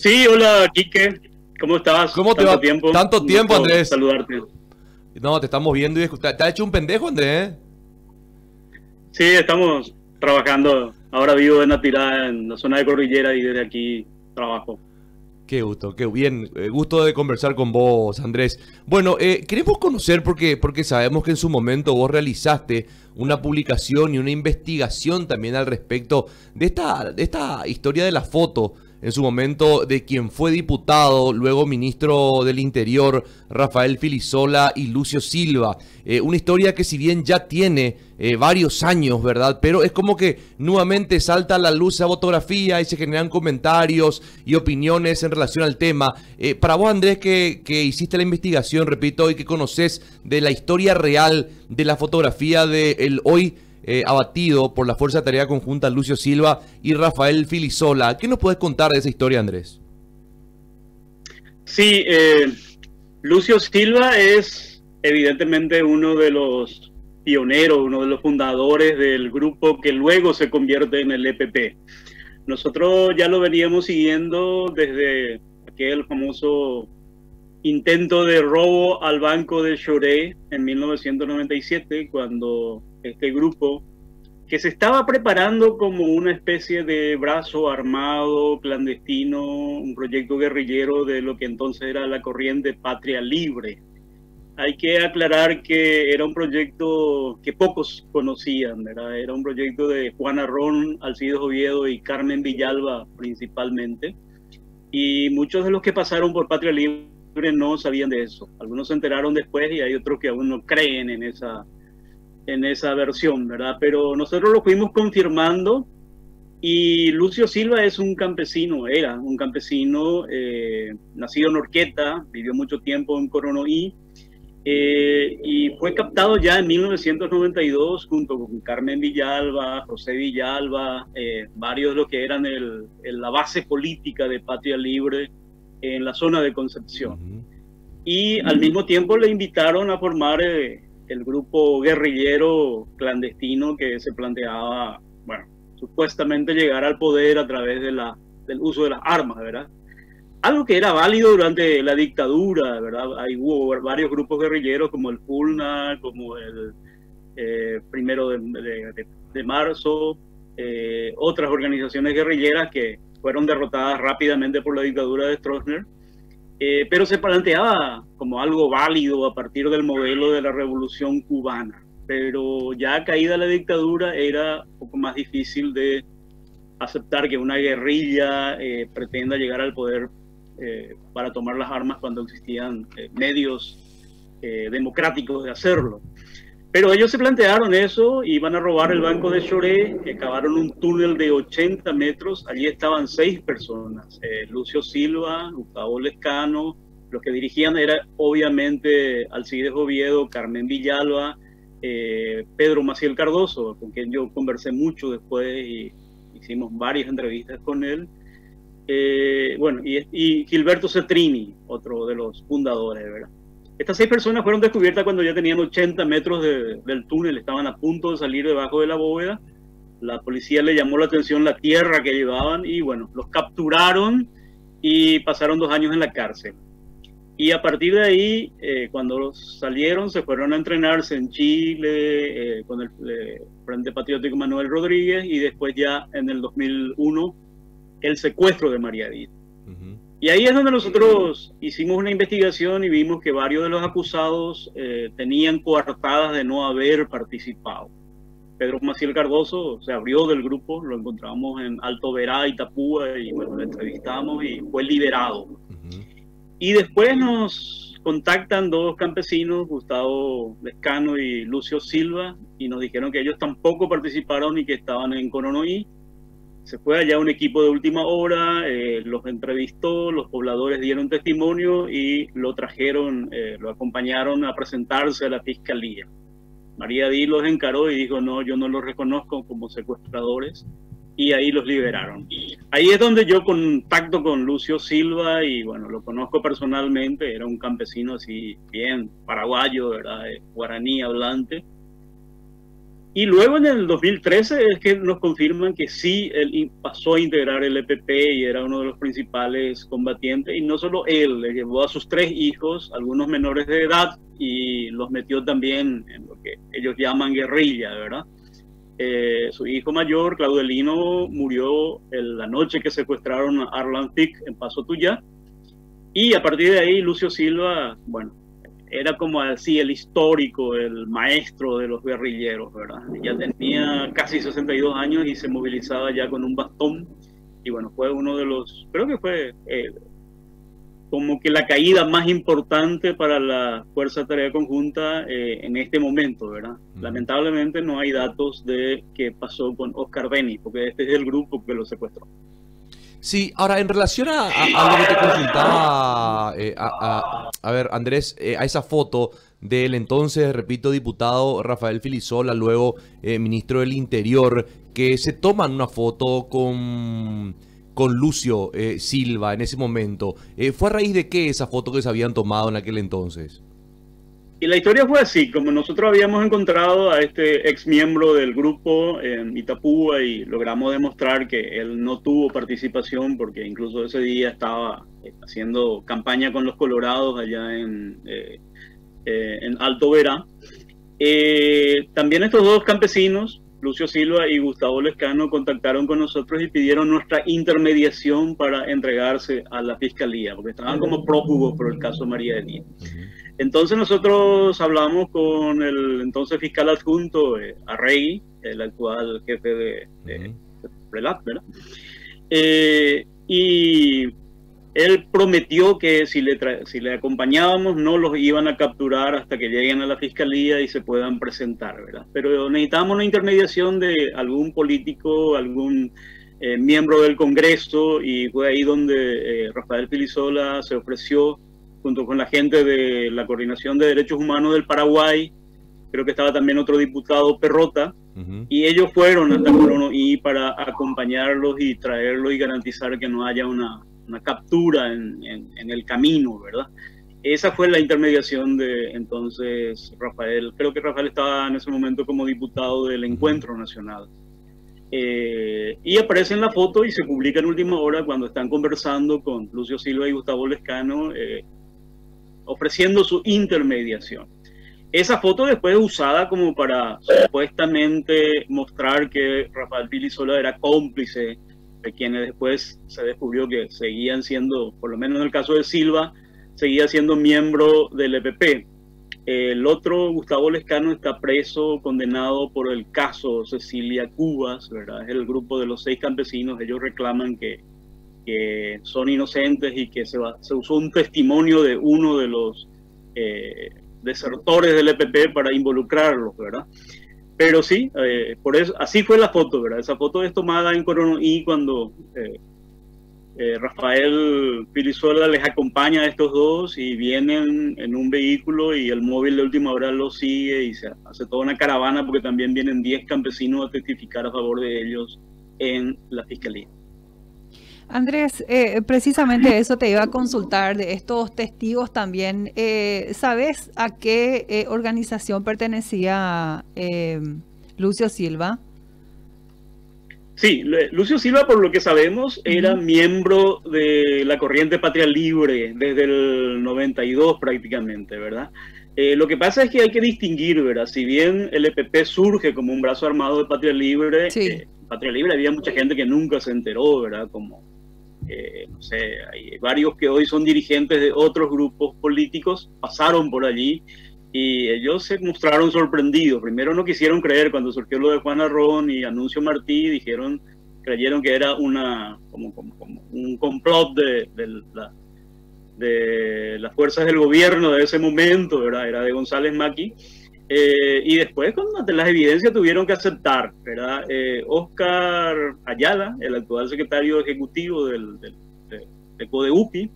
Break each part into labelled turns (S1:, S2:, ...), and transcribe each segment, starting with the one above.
S1: Sí, hola, Quique. ¿Cómo estás?
S2: ¿Cómo te
S1: Tanto
S2: va?
S1: tiempo.
S2: Tanto
S1: Un
S2: tiempo,
S1: gusto
S2: Andrés.
S1: saludarte.
S2: No, te estamos viendo y te ha hecho un pendejo, Andrés.
S1: Sí, estamos trabajando. Ahora vivo en Natirá, en la zona de Cordillera, y desde aquí trabajo.
S2: Qué gusto, qué bien. Gusto de conversar con vos, Andrés. Bueno, queremos conocer porque sabemos que en su momento vos realizaste una publicación y una investigación también al respecto de esta historia de la foto en su momento de quien fue diputado, luego ministro del Interior, Rafael Filisola y Lucio Silva. Una historia que si bien ya tiene varios años, ¿verdad? Pero es como que nuevamente salta a la luz esa fotografía y se generan comentarios y opiniones en relación al tema. Para vos, Andrés, que hiciste la investigación, repito, y que conoces de la historia real de la fotografía del hoy abatido por la Fuerza de Tarea Conjunta Lucio Silva y Rafael Filisola. ¿Qué nos puedes contar de esa historia, Andrés?
S1: Sí, Lucio Silva es evidentemente uno de los pioneros, uno de los fundadores del grupo que luego se convierte en el EPP. Nosotros ya lo veníamos siguiendo desde aquel famoso intento de robo al Banco de Choré en 1997, cuando este grupo, que se estaba preparando como una especie de brazo armado clandestino, un proyecto guerrillero de lo que entonces era la corriente Patria Libre. Hay que aclarar que era un proyecto que pocos conocían, ¿verdad? Era un proyecto de Juan Arrón, Alcides Oviedo y Carmen Villalba principalmente, y muchos de los que pasaron por Patria Libre no sabían de eso. Algunos se enteraron después y hay otros que aún no creen en esa versión, ¿verdad? Pero nosotros lo fuimos confirmando, y Lucio Silva es un campesino, era un campesino nacido en Orqueta, vivió mucho tiempo en Coronoí, y fue captado ya en 1992 junto con Carmen Villalba, José Villalba, varios de los que eran la base política de Patria Libre en la zona de Concepción. Y al mismo tiempo le invitaron a formar el grupo guerrillero clandestino que se planteaba, bueno, supuestamente llegar al poder a través del uso de las armas, ¿verdad? Algo que era válido durante la dictadura, ¿verdad? Ahí hubo varios grupos guerrilleros como el FULNA, como el primero de marzo, otras organizaciones guerrilleras que fueron derrotadas rápidamente por la dictadura de Stroessner, pero se planteaba como algo válido a partir del modelo de la revolución cubana. Pero ya caída la dictadura era un poco más difícil de aceptar que una guerrilla pretenda llegar al poder para tomar las armas cuando existían medios democráticos de hacerlo. Pero ellos se plantearon eso, iban a robar el Banco de Choré, cavaron un túnel de 80 metros, allí estaban 6 personas, Lucio Silva, Gustavo Lescano, los que dirigían era obviamente Alcides Oviedo, Carmen Villalba, Pedro Maciel Cardoso, con quien yo conversé mucho después y hicimos varias entrevistas con él, bueno, y Gilberto Cetrini, otro de los fundadores, ¿verdad? Estas 6 personas fueron descubiertas cuando ya tenían 80 metros del túnel, estaban a punto de salir debajo de la bóveda. La policía le llamó la atención la tierra que llevaban y bueno, los capturaron y pasaron 2 años en la cárcel. Y a partir de ahí, cuando salieron, se fueron a entrenarse en Chile con el Frente Patriótico Manuel Rodríguez, y después ya en el 2001 el secuestro de María Edith. Y ahí es donde nosotros hicimos una investigación y vimos que varios de los acusados tenían coartadas de no haber participado. Pedro Maciel Cardoso se abrió del grupo, lo encontramos en Alto Verá, Itapúa, y bueno, lo entrevistamos y fue liberado. Y después nos contactan 2 campesinos, Gustavo Lescano y Lucio Silva, y nos dijeron que ellos tampoco participaron y que estaban en Coronoí. Se fue allá un equipo de última hora, los entrevistó, los pobladores dieron testimonio y lo trajeron, lo acompañaron a presentarse a la fiscalía. María Díaz los encaró y dijo, no, yo no los reconozco como secuestradores, y ahí los liberaron. Ahí es donde yo contacto con Lucio Silva y bueno, lo conozco personalmente, era un campesino así bien paraguayo, ¿verdad? Guaraní hablante. Y luego en el 2013 es que nos confirman que sí, él pasó a integrar el EPP y era uno de los principales combatientes. Y no solo él, le llevó a sus 3 hijos, algunos menores de edad, y los metió también en lo que ellos llaman guerrilla, ¿verdad? Su hijo mayor, Claudelino, murió la noche que secuestraron a Arlan Fick en Paso Tuyá. Y a partir de ahí, Lucio Silva, bueno, era como así el histórico, el maestro de los guerrilleros, ¿verdad? Ya tenía casi 62 años y se movilizaba ya con un bastón. Y bueno, fue uno de los, creo que fue como que la caída más importante para la Fuerza de Tarea Conjunta en este momento, ¿verdad? Lamentablemente no hay datos de qué pasó con Oscar Beni, porque este es el grupo que lo secuestró.
S2: Sí, ahora en relación a lo que te consultaba, a ver, Andrés, a esa foto del entonces, repito, diputado Rafael Filisola, luego ministro del Interior, que se toman una foto con Lucio Silva en ese momento. ¿Fue a raíz de qué esa foto que se habían tomado en aquel entonces?
S1: Y la historia fue así, como nosotros habíamos encontrado a este ex miembro del grupo en Itapúa y logramos demostrar que él no tuvo participación porque incluso ese día estaba haciendo campaña con los colorados allá en Alto Verá. También estos 2 campesinos, Lucio Silva y Gustavo Lescano, contactaron con nosotros y pidieron nuestra intermediación para entregarse a la fiscalía, porque estaban como prófugos por el caso María Elía. Entonces nosotros hablamos con el entonces fiscal adjunto, Arregui, el actual jefe de Prelat, ¿verdad? Y él prometió que si le acompañábamos no los iban a capturar hasta que lleguen a la fiscalía y se puedan presentar, ¿verdad? Pero necesitamos una intermediación de algún político, algún miembro del Congreso, y fue ahí donde Rafael Filisola se ofreció junto con la gente de la Coordinación de Derechos Humanos del Paraguay, creo que estaba también otro diputado, Perrota, y ellos fueron hasta Coronoí para acompañarlos y traerlos y garantizar que no haya una captura en el camino, ¿verdad? Esa fue la intermediación de entonces Rafael. Creo que Rafael estaba en ese momento como diputado del Encuentro Nacional. Y aparece en la foto y se publica en última hora cuando están conversando con Lucio Silva y Gustavo Lescano, ofreciendo su intermediación. Esa foto después es usada como para supuestamente mostrar que Rafael Filisola era cómplice de quienes después se descubrió que seguían siendo, por lo menos en el caso de Silva, seguía siendo miembro del EPP. El otro, Gustavo Lescano, está preso, condenado por el caso Cecilia Cubas, ¿verdad? Es el grupo de los 6 campesinos. Ellos reclaman que son inocentes y que se usó un testimonio de uno de los desertores del EPP para involucrarlos, ¿verdad? Pero sí, por eso, así fue la foto, ¿verdad? Esa foto es tomada en Coronoí cuando Rafael Filisola les acompaña a estos 2 y vienen en un vehículo y el móvil de última hora los sigue y se hace toda una caravana porque también vienen 10 campesinos a testificar a favor de ellos en la fiscalía.
S3: Andrés, precisamente eso te iba a consultar de estos testigos también. ¿Sabes a qué organización pertenecía Lucio Silva?
S1: Sí, Lucio Silva, por lo que sabemos, era miembro de la corriente Patria Libre desde el 92 prácticamente, ¿verdad? Lo que pasa es que hay que distinguir, ¿verdad? Si bien el EPP surge como un brazo armado de Patria Libre,
S3: sí.
S1: Patria Libre había mucha gente que nunca se enteró, ¿verdad? Como, no sé, hay varios que hoy son dirigentes de otros grupos políticos, pasaron por allí y ellos se mostraron sorprendidos. Primero no quisieron creer cuando surgió lo de Juan Arrón y Anuncio Martí, creyeron que era como un complot de las fuerzas del gobierno de ese momento, ¿verdad? Era de González Maqui. Y después con las evidencias tuvieron que aceptar, ¿verdad? Oscar Ayala, el actual secretario ejecutivo de CODEUPI,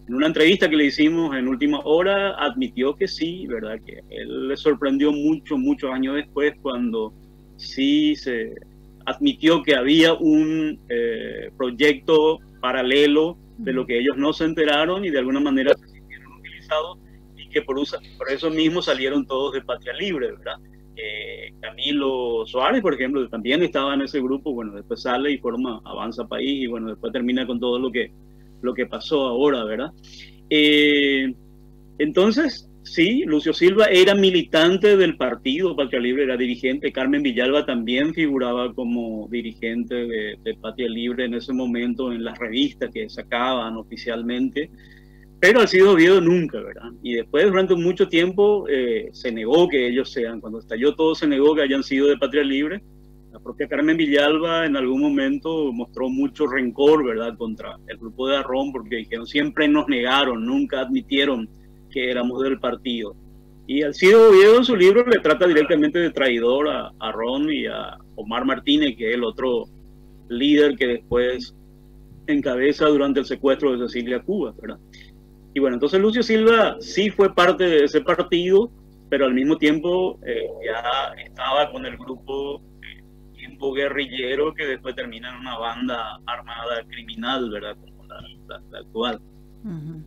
S1: en una entrevista que le hicimos en última hora, admitió que sí, ¿verdad? Que él le sorprendió muchos años después cuando sí se admitió que había un proyecto paralelo de lo que ellos no se enteraron y de alguna manera se sintieron utilizados y que por eso mismo salieron todos de Patria Libre, ¿verdad? Camilo Suárez, por ejemplo, también estaba en ese grupo, bueno, después sale y forma Avanza País, y bueno, después termina con todo lo que pasó ahora, ¿verdad? Entonces, sí, Lucio Silva era militante del partido Patria Libre, era dirigente. Carmen Villalba también figuraba como dirigente de Patria Libre en ese momento en las revistas que sacaban oficialmente, pero Alcides Oviedo nunca, ¿verdad? Y después, durante mucho tiempo, se negó que ellos sean, cuando estalló todo, se negó que hayan sido de Patria Libre. La propia Carmen Villalba en algún momento mostró mucho rencor, ¿verdad?, contra el grupo de Arrón, porque dijeron, siempre nos negaron, nunca admitieron que éramos del partido. Y Alcides Oviedo en su libro le trata directamente de traidor a Arrón y a Omar Martínez, que es el otro líder que después encabeza durante el secuestro de Cecilia Cuba, ¿verdad? Y bueno, entonces Lucio Silva sí fue parte de ese partido, pero al mismo tiempo ya estaba con el grupo tiempo guerrillero que después termina en una banda armada criminal, ¿verdad? Como la actual.
S3: Uh-huh.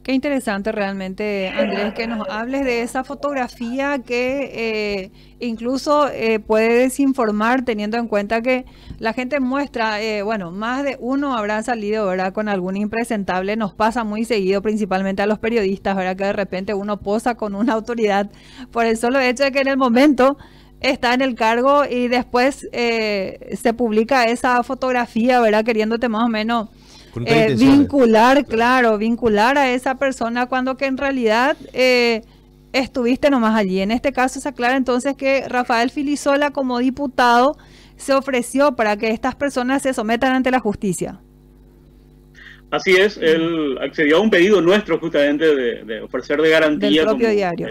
S3: Qué interesante realmente, Andrés, que nos hables de esa fotografía que incluso puede desinformar, teniendo en cuenta que la gente muestra, bueno, más de uno habrá salido, ¿verdad?, con algún impresentable. Nos pasa muy seguido, principalmente a los periodistas, ¿verdad?, que de repente uno posa con una autoridad por el solo hecho de que en el momento está en el cargo y después se publica esa fotografía, ¿verdad?, queriéndote más o menos vincular, claro, vincular a esa persona cuando que en realidad estuviste nomás allí. En este caso se aclara entonces que Rafael Filisola, como diputado, se ofreció para que estas personas se sometan ante la justicia.
S1: Así es, él accedió a un pedido nuestro justamente de ofrecer de garantía.
S3: Del propio diario,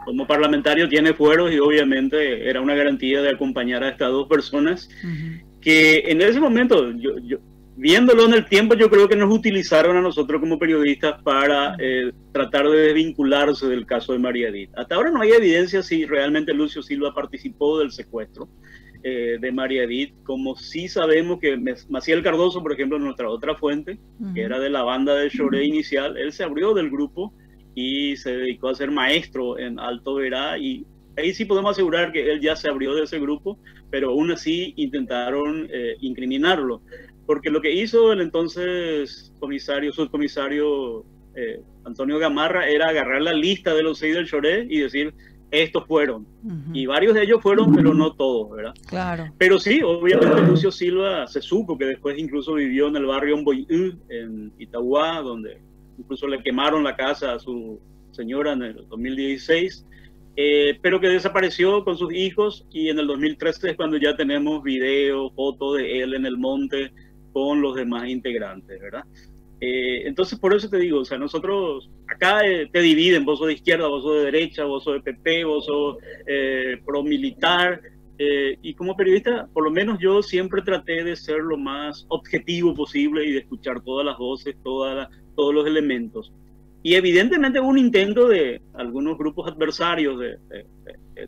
S1: como parlamentario tiene fueros y obviamente era una garantía de acompañar a estas dos personas que en ese momento, viéndolo en el tiempo, yo creo que nos utilizaron a nosotros como periodistas para tratar de desvincularse del caso de María Edith. Hasta ahora no hay evidencia si realmente Lucio Silva participó del secuestro de María Edith, como sí sabemos que Maciel Cardoso, por ejemplo, nuestra otra fuente, que era de la banda de Choré inicial, él se abrió del grupo y se dedicó a ser maestro en Alto Verá, y ahí sí podemos asegurar que él ya se abrió de ese grupo, pero aún así intentaron incriminarlo. Porque lo que hizo el entonces subcomisario Antonio Gamarra era agarrar la lista de los 6 del Choré y decir, estos fueron. Y varios de ellos fueron, pero no todos, ¿verdad?
S3: Claro.
S1: Pero sí, obviamente Lucio Silva se supo que después incluso vivió en el barrio Mboyú, en Itauguá, donde incluso le quemaron la casa a su señora en el 2016. Pero que desapareció con sus hijos, y en el 2013 es cuando ya tenemos video, fotos de él en el monte con los demás integrantes, ¿verdad? Entonces, por eso te digo, o sea, nosotros acá te dividen, vos sos de izquierda, vos sos de derecha, vos sos de PP, vos sos pro-militar, y como periodista, por lo menos yo siempre traté de ser lo más objetivo posible y de escuchar todas las voces, todos los elementos. Y evidentemente hubo un intento de algunos grupos adversarios de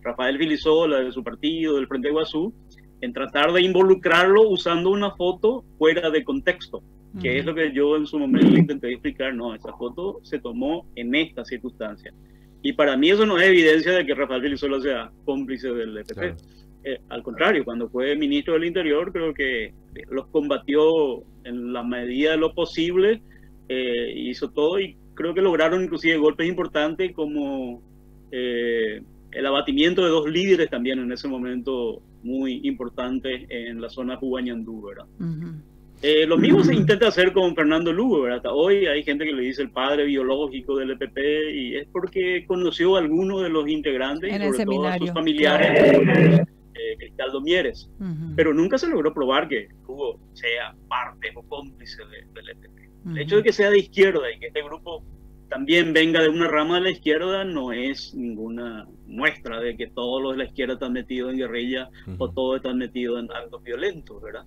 S1: Rafael Filisola, de su partido, del Frente Iguazú, en tratar de involucrarlo usando una foto fuera de contexto, que es lo que yo en su momento le intenté explicar. No, esa foto se tomó en esta circunstancia. Y para mí eso no es evidencia de que Rafael Filisola sea cómplice del EPP. Claro. Al contrario, cuando fue ministro del Interior, creo que los combatió en la medida de lo posible, hizo todo, y creo que lograron inclusive golpes importantes como el abatimiento de 2 líderes también en ese momento muy importantes en la zona Huañandú, ¿verdad? Lo mismo se intenta hacer con Fernando Lugo, ¿verdad? Hasta hoy hay gente que le dice el padre biológico del EPP, y es porque conoció a algunos de los integrantes
S3: en
S1: y sobre todo a sus
S3: familiares,
S1: claro. Cristaldo Mieres, pero nunca se logró probar que Lugo sea parte o cómplice del EPP. El hecho de que sea de izquierda y que este grupo también venga de una rama de la izquierda no es ninguna muestra de que todos los de la izquierda están metidos en guerrilla o todos están metidos en actos violentos, ¿verdad?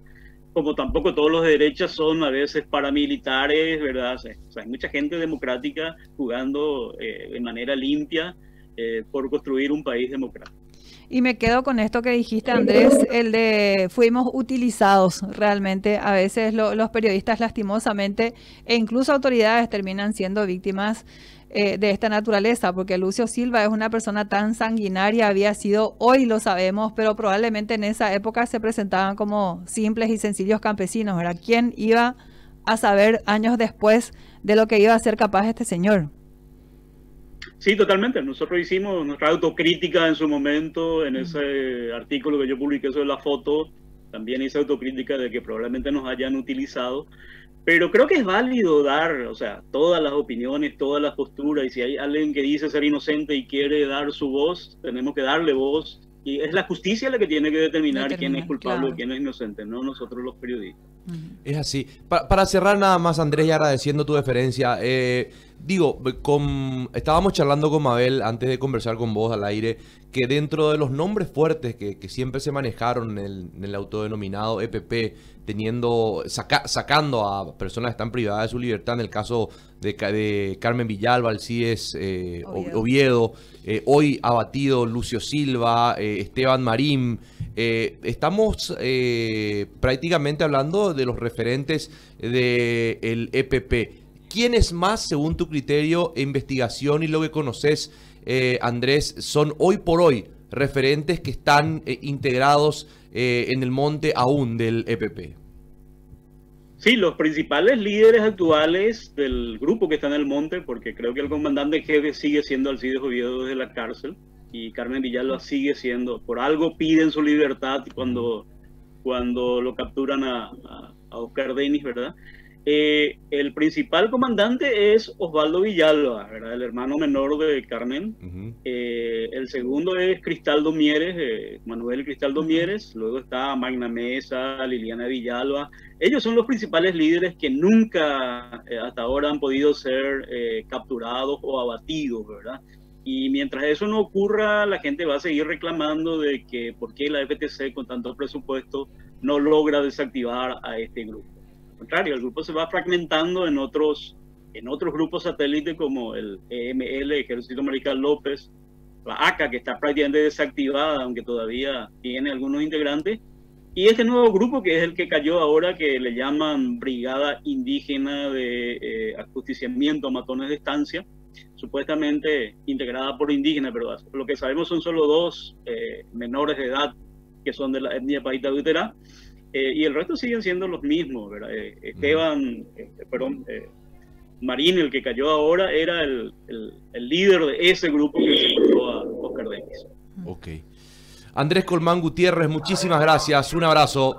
S1: Como tampoco todos los de derecha son a veces paramilitares, ¿verdad? O sea, hay mucha gente democrática jugando de manera limpia por construir un país democrático.
S3: Y me quedo con esto que dijiste, Andrés, el de fuimos utilizados realmente. A veces los periodistas lastimosamente e incluso autoridades terminan siendo víctimas de esta naturaleza, porque Lucio Silva es una persona tan sanguinaria, había sido, hoy lo sabemos, pero probablemente en esa época se presentaban como simples y sencillos campesinos, ¿verdad? ¿Quién iba a saber años después de lo que iba a ser capaz este señor?
S1: Sí, totalmente. Nosotros hicimos nuestra autocrítica en su momento, en ese artículo que yo publiqué sobre la foto, también hice autocrítica de que probablemente nos hayan utilizado, pero creo que es válido dar, o sea, todas las opiniones, todas las posturas, y si hay alguien que dice ser inocente y quiere dar su voz, tenemos que darle voz, y es la justicia la que tiene que determinar quién es culpable
S3: claro.
S1: o quién es inocente, no nosotros los periodistas.
S2: Es así. Para cerrar nada más, Andrés, y agradeciendo tu deferencia, estábamos charlando con Mabel antes de conversar con vos al aire, que dentro de los nombres fuertes que siempre se manejaron en el autodenominado EPP, sacando a personas que están privadas de su libertad, en el caso de Carmen Villalba, Alcides Oviedo, hoy abatido Lucio Silva, Esteban Marín. Estamos prácticamente hablando de los referentes del EPP. ¿Quiénes más, según tu criterio e investigación y lo que conoces, Andrés, son hoy por hoy referentes que están integrados en el monte aún del EPP?
S1: Sí, los principales líderes actuales del grupo que está en el monte, porque creo que el comandante jefe sigue siendo Alcides Oviedo desde la cárcel, y Carmen Villalba sigue siendo, por algo piden su libertad cuando lo capturan a Oscar Denis, ¿verdad? El principal comandante es Osvaldo Villalba, ¿verdad? El hermano menor de Carmen. El segundo es Cristaldo Mieres, Manuel Cristaldo Mieres. Luego está Magna Mesa, Liliana Villalba. Ellos son los principales líderes que nunca hasta ahora han podido ser capturados o abatidos, ¿verdad? Y mientras eso no ocurra, la gente va a seguir reclamando de que por qué la FTC con tanto presupuesto no logra desactivar a este grupo. Al contrario, el grupo se va fragmentando en otros grupos satélites como el EML, Ejército Mariscal López, la ACA, que está prácticamente desactivada, aunque todavía tiene algunos integrantes, y este nuevo grupo que es el que cayó ahora, que le llaman Brigada Indígena de Ajusticiamiento a Matones de Estancia, supuestamente integrada por indígenas, pero lo que sabemos son solo 2 menores de edad que son de la etnia Paita Deuterá, y el resto siguen siendo los mismos, ¿verdad? Marín, el que cayó ahora, era el líder de ese grupo que se mató a Oscar Denis.
S2: Ok. Andrés Colmán Gutiérrez, muchísimas gracias, un abrazo.